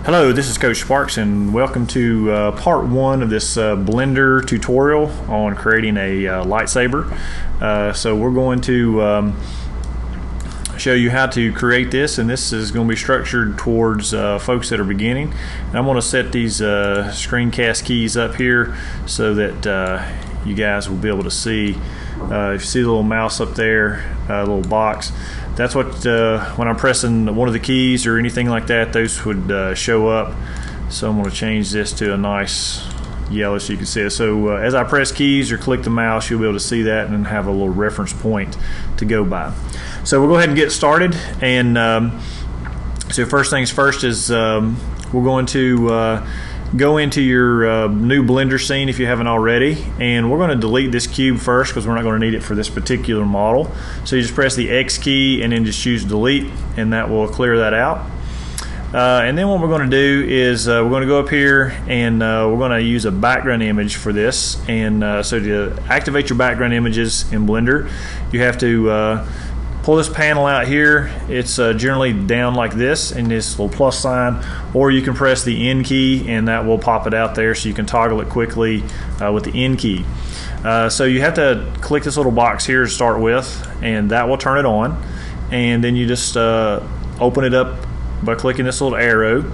Hello, this is Coach Sparks and welcome to part one of this Blender tutorial on creating a lightsaber. So we're going to show you how to create this, and this is going to be structured towards folks that are beginning. And I'm going to set these screencast keys up here so that you guys will be able to see. If you see the little mouse up there, little box, that's what when I'm pressing one of the keys or anything like that, those would show up. So I'm going to change this to a nice yellow so you can see it. So as I press keys or click the mouse, you'll be able to see that and have a little reference point to go by. So we'll go ahead and get started. And so first things first is we're going to go into your new Blender scene if you haven't already, and we're going to delete this cube first because we're not going to need it for this particular model. So you just press the X key and then just choose delete, and that will clear that out. And then what we're going to do is we're going to go up here and we're going to use a background image for this. And so to activate your background images in Blender, you have to pull this panel out here. It's generally down like this in this little plus sign, or you can press the N key and that will pop it out there so you can toggle it quickly with the N key. So you have to click this little box here to start with, and that will turn it on. And then you just open it up by clicking this little arrow,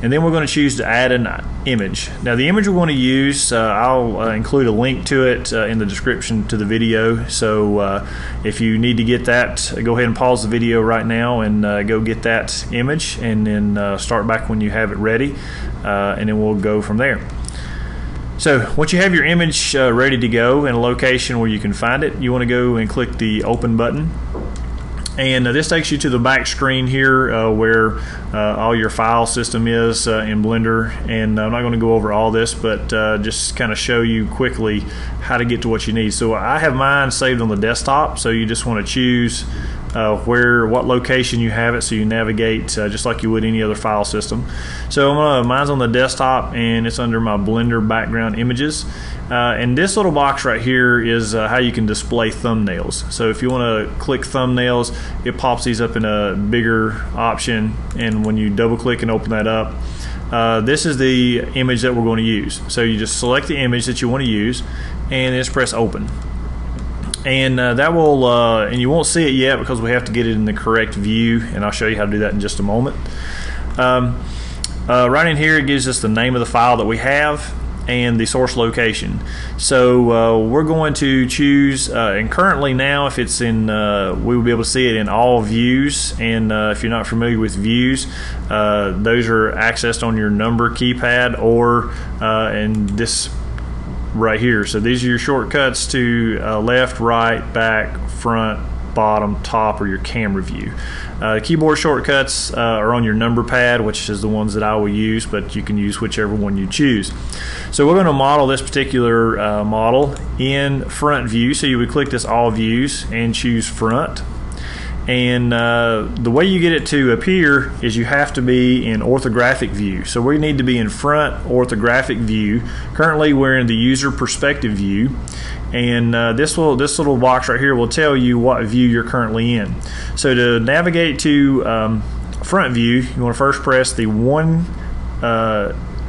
and then we're going to choose to add an image. Now the image we're going to use, I'll include a link to it in the description to the video, so if you need to get that, go ahead and pause the video right now and go get that image, and then start back when you have it ready, and then we'll go from there. So once you have your image ready to go in a location where you can find it, you want to go and click the open button. And this takes you to the back screen here where all your file system is in Blender. And I'm not going to go over all this, but just kind of show you quickly how to get to what you need. So I have mine saved on the desktop, so you just want to choose what location you have it, so you navigate just like you would any other file system. So mine's on the desktop, and it's under my Blender background images. And this little box right here is how you can display thumbnails. So if you want to click thumbnails, it pops these up in a bigger option, and when you double click and open that up, this is the image that we're going to use. So you just select the image that you want to use and just press open. And that will, and you won't see it yet because we have to get it in the correct view, and I'll show you how to do that in just a moment. Right in here, it gives us the name of the file that we have and the source location. So we're going to choose, and currently now if it's in, we will be able to see it in all views, and if you're not familiar with views, those are accessed on your number keypad or in this right here. So these are your shortcuts to left, right, back, front, bottom, top, or your camera view. Keyboard shortcuts are on your number pad, which is the ones that I will use, but you can use whichever one you choose. So we're going to model this particular model in front view. So you would click this all views and choose front. And the way you get it to appear is you have to be in orthographic view. So we need to be in front orthographic view. Currently we're in the user perspective view, and this little box right here will tell you what view you're currently in. So to navigate to front view, you want to first press the 1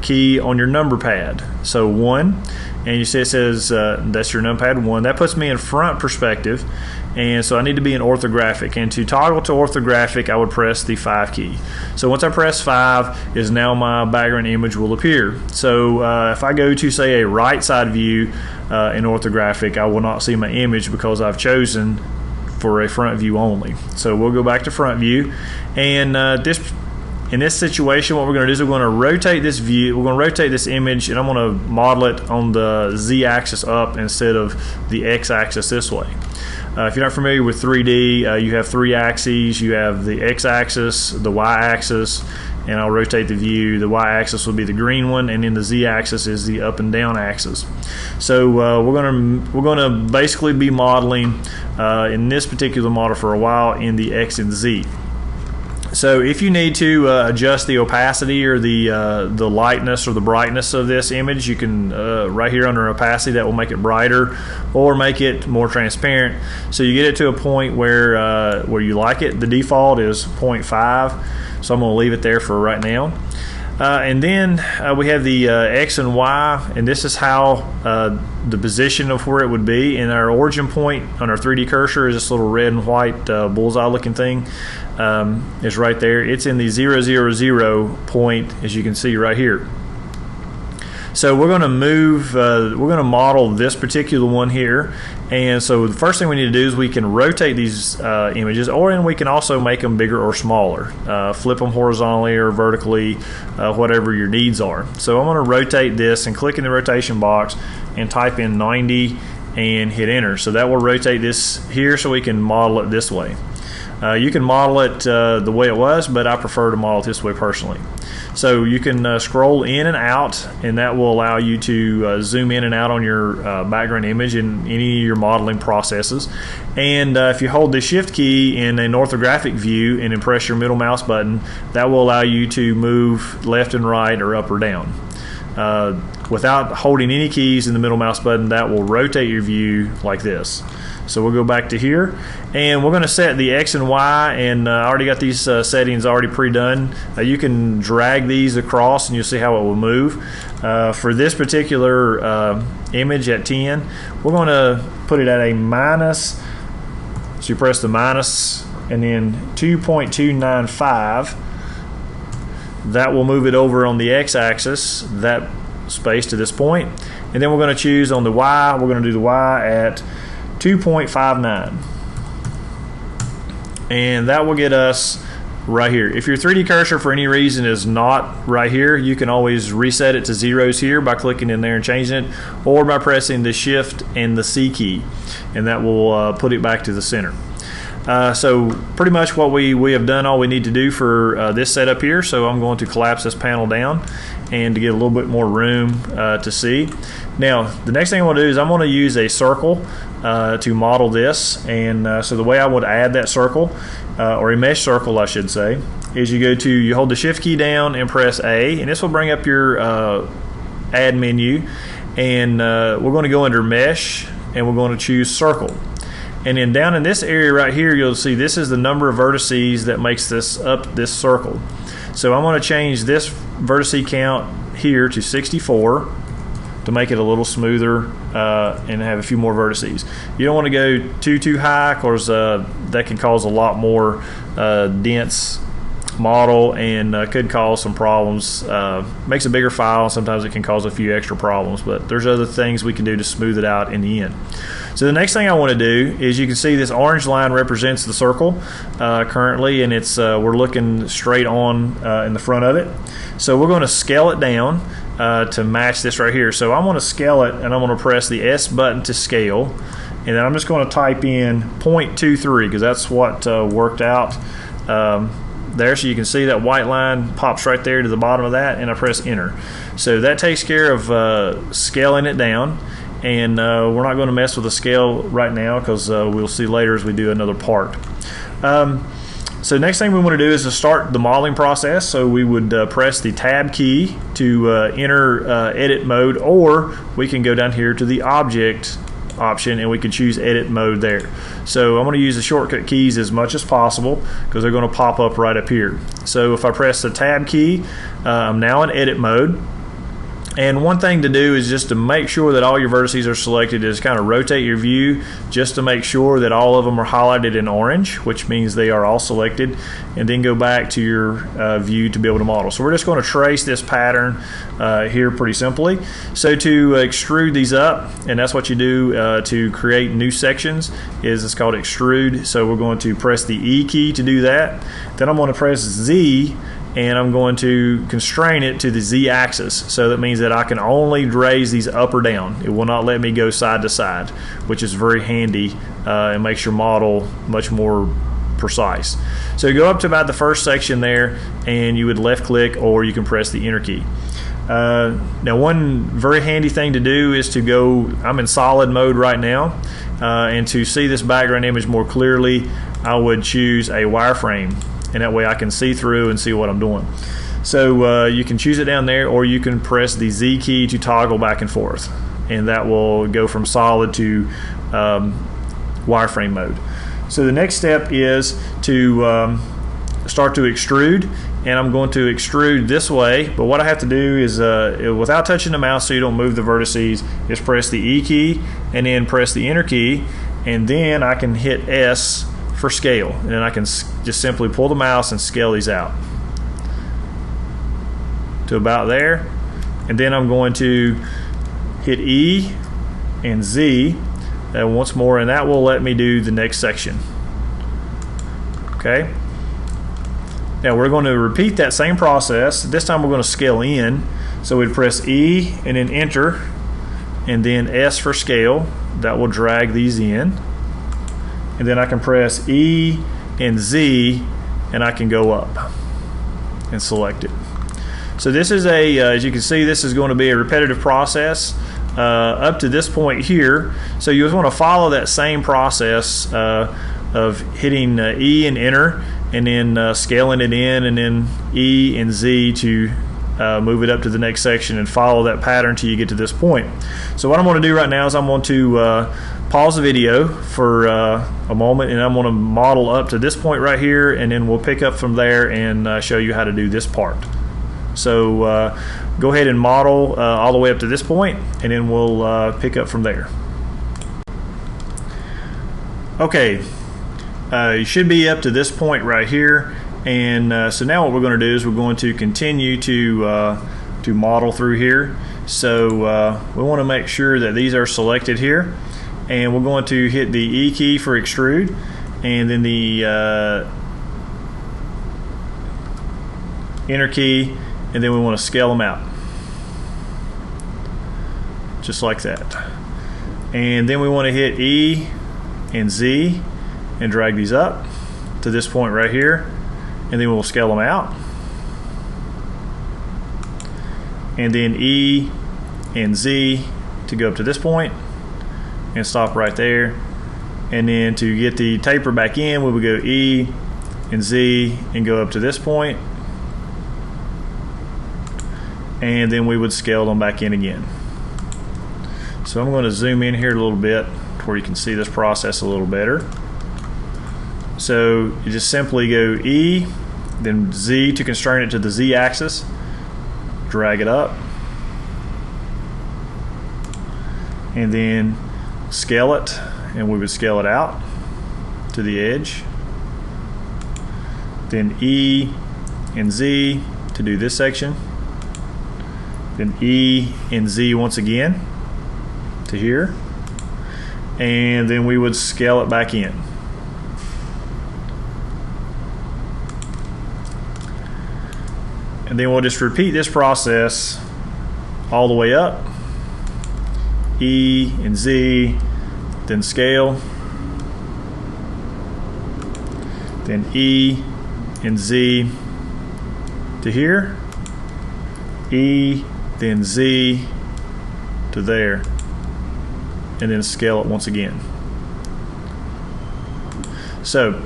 key on your number pad. So 1, and you see it says that's your numpad 1. That puts me in front perspective, and so I need to be in orthographic. And to toggle to orthographic, I would press the 5 key. So once I press 5, is now my background image will appear. So if I go to, say, a right side view in orthographic, I will not see my image because I've chosen for a front view only. So we'll go back to front view, and in this situation, what we're going to do is we're going to rotate this view. We're going to rotate this image, and I'm going to model it on the Z-axis up instead of the X-axis this way. If you're not familiar with 3D, you have 3 axes. You have the X-axis, the Y-axis, and I'll rotate the view. The Y-axis will be the green one, and then the Z-axis is the up and down axis. So we're going to basically be modeling in this particular model for a while in the X and Z. So if you need to adjust the opacity or the lightness or the brightness of this image, you can right here under opacity, that will make it brighter or make it more transparent. So you get it to a point where you like it. The default is 0.5, so I'm going to leave it there for right now. And then we have the X and Y, and this is how the position of where it would be. And our origin point on our 3D cursor is this little red and white bullseye looking thing. Is right there. It's in the 0, 0, 0 point, as you can see right here. So we're going to move, we're going to model this particular one here. And so the first thing we need to do is we can rotate these images, and we can also make them bigger or smaller. Flip them horizontally or vertically, whatever your needs are. So I'm going to rotate this and click in the rotation box and type in 90 and hit enter. So that will rotate this here so we can model it this way. You can model it the way it was, but I prefer to model it this way personally. So you can scroll in and out, and that will allow you to zoom in and out on your background image in any of your modeling processes. And if you hold the shift key in an orthographic view and then press your middle mouse button, that will allow you to move left and right or up or down. Without holding any keys in the middle mouse button, that will rotate your view like this. So we'll go back to here, and we're going to set the X and Y, and I already got these settings already pre-done. You can drag these across and you'll see how it will move. For this particular image at 10, we're going to put it at a minus, so you press the minus and then 2.295. That will move it over on the X-axis, that space to this point. And then we're going to choose on the Y, we're going to do the Y at 2.59, and that will get us right here. If your 3D cursor for any reason is not right here, you can always reset it to zeros here by clicking in there and changing it, or by pressing the shift and the C key, and that will put it back to the center. So pretty much what we have done all we need to do for this setup here. So I'm going to collapse this panel down and to get a little bit more room to see. Now the next thing I want to do is I'm going to use a circle to model this, and so the way I would add that circle, or a mesh circle I should say, is you hold the shift key down and press A, and this will bring up your add menu, and we're going to go under mesh and we're going to choose circle. And then down in this area right here, you'll see this is the number of vertices that makes this up this circle. So I'm going to change this vertice count here to 64 to make it a little smoother and have a few more vertices. You don't want to go too high, because that can cause a lot more dense model and could cause some problems. Makes a bigger file, and sometimes it can cause a few extra problems, but there's other things we can do to smooth it out in the end. So the next thing I want to do is, you can see this orange line represents the circle currently, and it's we're looking straight on in the front of it. So we're going to scale it down to match this right here. So I'm going to scale it, and I'm going to press the S button to scale, and then I'm just going to type in 0.23 because that's what worked out there. So you can see that white line pops right there to the bottom of that, and I press enter. So that takes care of scaling it down, and we're not going to mess with the scale right now because we'll see later as we do another part. So next thing we want to do is to start the modeling process. So we would press the tab key to enter edit mode, or we can go down here to the object option and we can choose edit mode there. So I'm going to use the shortcut keys as much as possible because they're going to pop up right up here. So if I press the tab key, I'm now in edit mode. And one thing to do is just to make sure that all your vertices are selected is kind of rotate your view just to make sure that all of them are highlighted in orange, which means they are all selected, and then go back to your view to be able to model. So we're just going to trace this pattern here pretty simply. So to extrude these up, and that's what you do to create new sections, is it's called extrude. So we're going to press the E key to do that. Then I'm going to press Z, and I'm going to constrain it to the Z axis. So that means that I can only raise these up or down. It will not let me go side to side, which is very handy and makes your model much more precise. So you go up to about the first section there, and you would left click, or you can press the enter key. Now one very handy thing to do is to go, I'm in solid mode right now, and to see this background image more clearly, I would choose a wireframe, and that way I can see through and see what I'm doing. So you can choose it down there, or you can press the Z key to toggle back and forth, and that will go from solid to wireframe mode. So the next step is to start to extrude, and I'm going to extrude this way. But what I have to do is, without touching the mouse so you don't move the vertices, is press the E key and then press the enter key, and then I can hit S for scale, and then I can just simply pull the mouse and scale these out to about there. And then I'm going to hit E and Z once more, and that will let me do the next section. Okay. Now we're going to repeat that same process. This time we're going to scale in. So we'd press E and then enter, and then S for scale. That will drag these in. And then I can press E and Z, and I can go up and select it. So this is as you can see, this is going to be a repetitive process up to this point here. So you just want to follow that same process of hitting E and enter, and then scaling it in, and then E and Z to move it up to the next section, and follow that pattern till you get to this point. So what I'm going to do right now is I'm going to pause the video for a moment, and I'm going to model up to this point right here, and then we'll pick up from there and show you how to do this part. So go ahead and model all the way up to this point, and then we'll pick up from there. Okay, you should be up to this point right here, and so now what we're going to do is we're going to continue to model through here. So we want to make sure that these are selected here, and we're going to hit the E key for extrude, and then the enter key, and then we want to scale them out just like that. And then we want to hit E and Z and drag these up to this point right here, and then we'll scale them out, and then E and Z to go up to this point and stop right there. And then to get the taper back in, we would go E and Z and go up to this point, and then we would scale them back in again. So I'm going to zoom in here a little bit where you can see this process a little better. So you just simply go E, then Z to constrain it to the Z axis, drag it up, and then scale it, and we would scale it out to the edge. Then E and Z to do this section, then E and Z once again to here, and then we would scale it back in. And then we'll just repeat this process all the way up. E and Z, then scale, then E and Z to here, E, then Z to there, and then scale it once again. So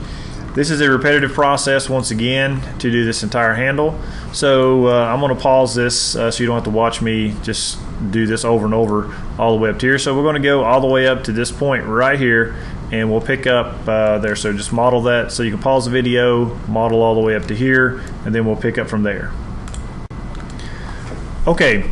this is a repetitive process once again to do this entire handle. So I'm going to pause this so you don't have to watch me just do this over and over all the way up to here. So we're going to go all the way up to this point right here, and we'll pick up there. So just model that. So you can pause the video, model all the way up to here, and then we'll pick up from there. Okay,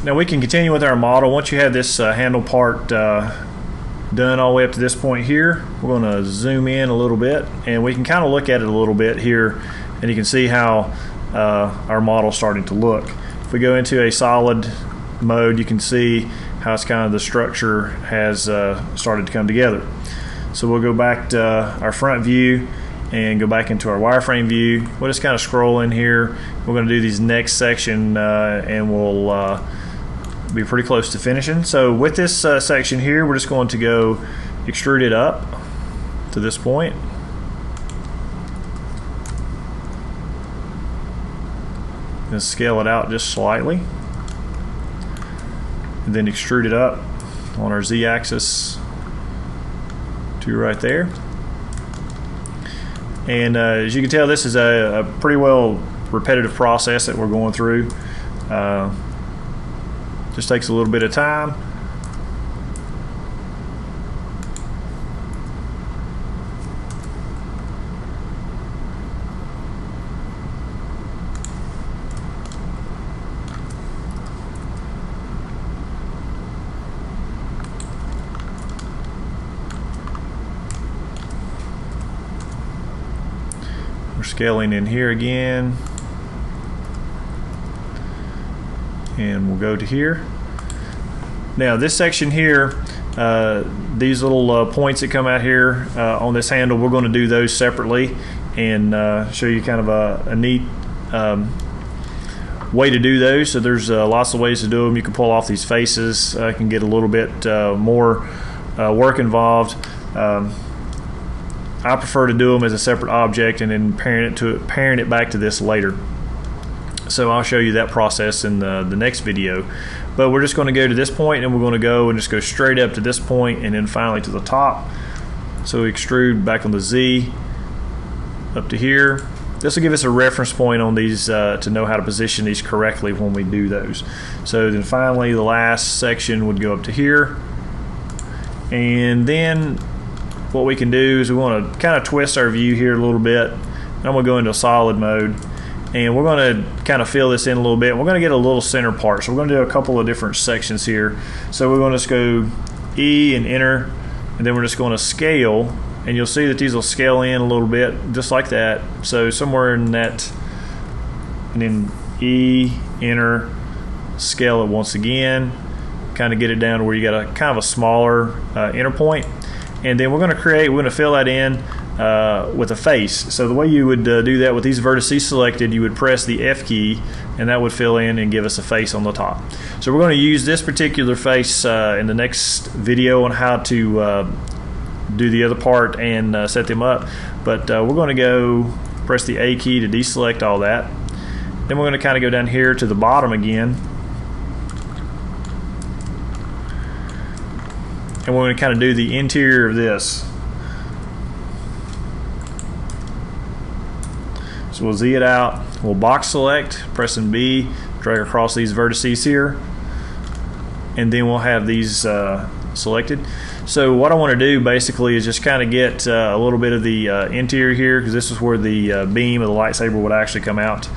now we can continue with our model. Once you have this handle part done all the way up to this point here, we're going to zoom in a little bit, and we can kind of look at it a little bit here, and you can see how our model is starting to look. If we go into a solid mode, you can see how it's kind of the structure has started to come together. So we'll go back to our front view and go back into our wireframe view. We'll just kind of scroll in here. We're going to do these next section, and we'll be pretty close to finishing. So with this section here, we're just going to go extrude it up to this point. And scale it out just slightly. And then extrude it up on our Z axis to right there. And as you can tell, this is a pretty well repetitive process that we're going through. Just takes a little bit of time. We're scaling in here again, and we'll go to here. Now this section here, these little points that come out here on this handle, we're going to do those separately and show you kind of a neat way to do those. So there's lots of ways to do them. You can pull off these faces, can get a little bit more work involved. I prefer to do them as a separate object and then parent it back to this later. So I'll show you that process in the next video. But we're just going to go to this point, and we're going to go and just go straight up to this point and then finally to the top. So we extrude back on the Z up to here. This will give us a reference point on these to know how to position these correctly when we do those. So then finally the last section would go up to here. And then what we can do is we want to kind of twist our view here a little bit. I'm going to go into solid mode, and we're going to kind of fill this in a little bit. We're going to get a little center part, so we're going to do a couple of different sections here. So we're going to just go E and enter, and then we're just going to scale, and you'll see that these will scale in a little bit just like that. So somewhere in that, and then E, enter, scale it once again, kind of get it down to where you got a kind of a smaller inner point. And then we're going to fill that in with a face. So the way you would do that with these vertices selected, you would press the F key, and that would fill in and give us a face on the top. So we're going to use this particular face in the next video on how to do the other part and set them up. But we're going to go press the A key to deselect all that. Then we're going to kind of go down here to the bottom again. And we're going to kind of do the interior of this. So we'll Z it out. We'll box select, pressing B, drag across these vertices here, and then we'll have these selected. So what I want to do basically is just kind of get a little bit of the interior here, because this is where the beam of the lightsaber would actually come out.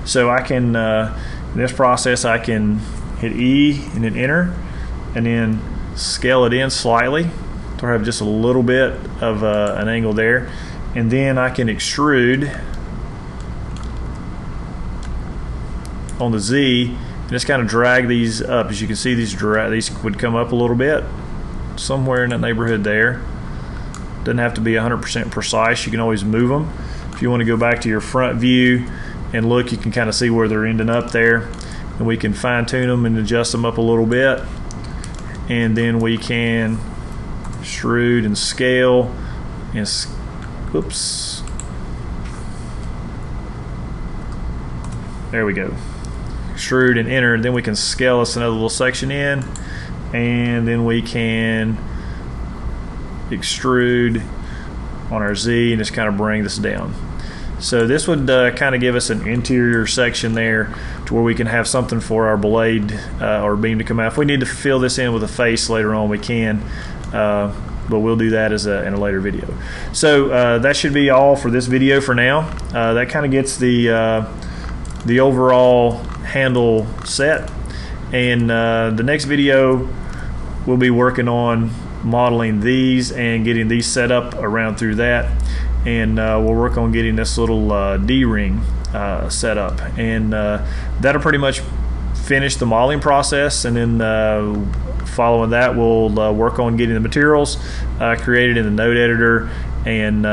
So I can, in this process, I can hit E and then enter, and then scale it in slightly to have just a little bit of an angle there, and then I can extrude on the Z and just kind of drag these up. As you can see, these would come up a little bit, somewhere in that neighborhood there. Doesn't have to be 100% precise. You can always move them. If you want to go back to your front view and look, you can kind of see where they're ending up there, and we can fine-tune them and adjust them up a little bit. And then we can extrude and scale and oops, there we go, extrude and enter. And then we can scale us another little section in, and then we can extrude on our Z and just kind of bring this down. So this would kind of give us an interior section there to where we can have something for our blade or beam to come out. If we need to fill this in with a face later on, we can, but we'll do that in a later video. So that should be all for this video for now. That kind of gets the overall handle set, and the next video we'll be working on modeling these and getting these set up around through that. And we'll work on getting this little D-ring set up, and that'll pretty much finish the modeling process. And then following that, we'll work on getting the materials created in the node editor and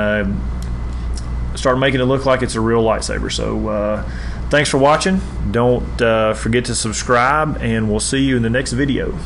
start making it look like it's a real lightsaber. So thanks for watching. Don't forget to subscribe, and we'll see you in the next video.